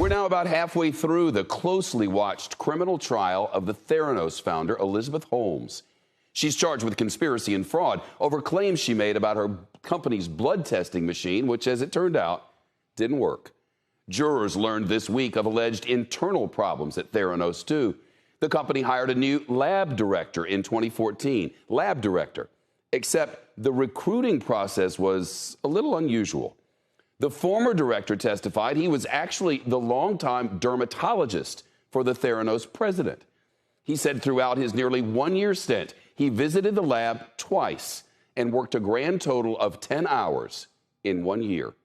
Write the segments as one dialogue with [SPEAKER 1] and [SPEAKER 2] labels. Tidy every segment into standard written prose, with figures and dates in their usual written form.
[SPEAKER 1] We're now about halfway through the closely watched criminal trial of the Theranos founder, Elizabeth Holmes. She's charged with conspiracy and fraud over claims she made about her company's blood testing machine, which, as it turned out, didn't work. Jurors learned this week of alleged internal problems at Theranos, too. The company hired a new lab director in 2014. Lab director. Except the recruiting process was a little unusual. The former director testified he was actually the longtime dermatologist for the Theranos president. He said throughout his nearly one-year stint, he visited the lab twice and worked a grand total of 10 hours in 1 year.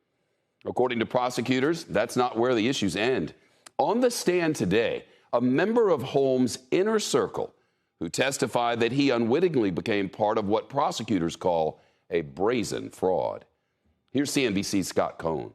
[SPEAKER 1] According to prosecutors, that's not where the issues end. On the stand today, a member of Holmes' inner circle who testified that he unwittingly became part of what prosecutors call a brazen fraud. Here's CNBC's Scott Cohn.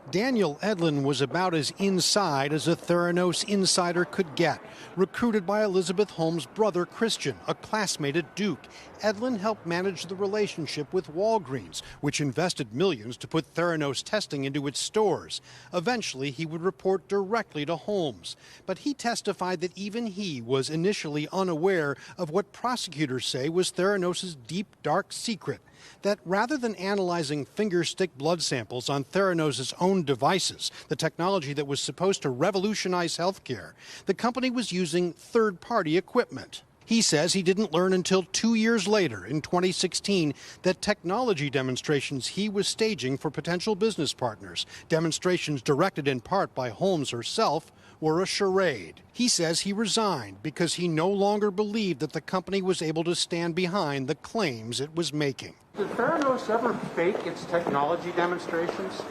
[SPEAKER 2] Daniel Edlin was about as inside as a Theranos insider could get. Recruited by Elizabeth Holmes' brother, Christian, a classmate at Duke, Edlin helped manage the relationship with Walgreens, which invested millions to put Theranos testing into its stores. Eventually, he would report directly to Holmes. But he testified that even he was initially unaware of what prosecutors say was Theranos' deep, dark secret. That rather than analyzing finger-stick blood samples on Theranos' own devices, the technology that was supposed to revolutionize healthcare, the company was using third-party equipment. He says he didn't learn until 2 years later, in 2016, that technology demonstrations he was staging for potential business partners, demonstrations directed in part by Holmes herself, were a charade. He says he resigned because he no longer believed that the company was able to stand behind the claims it was making.
[SPEAKER 3] Did Theranos ever fake its technology demonstrations?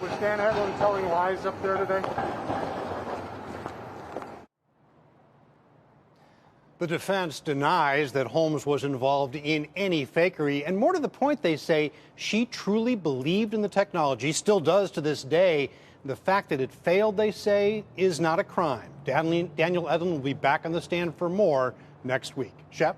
[SPEAKER 3] Was Dan Edlin telling lies up there today?
[SPEAKER 2] The defense denies that Holmes was involved in any fakery, and more to the point, they say she truly believed in the technology, still does to this day. The fact that it failed, they say, is not a crime. Daniel Edlin will be back on the stand for more next week. Shep?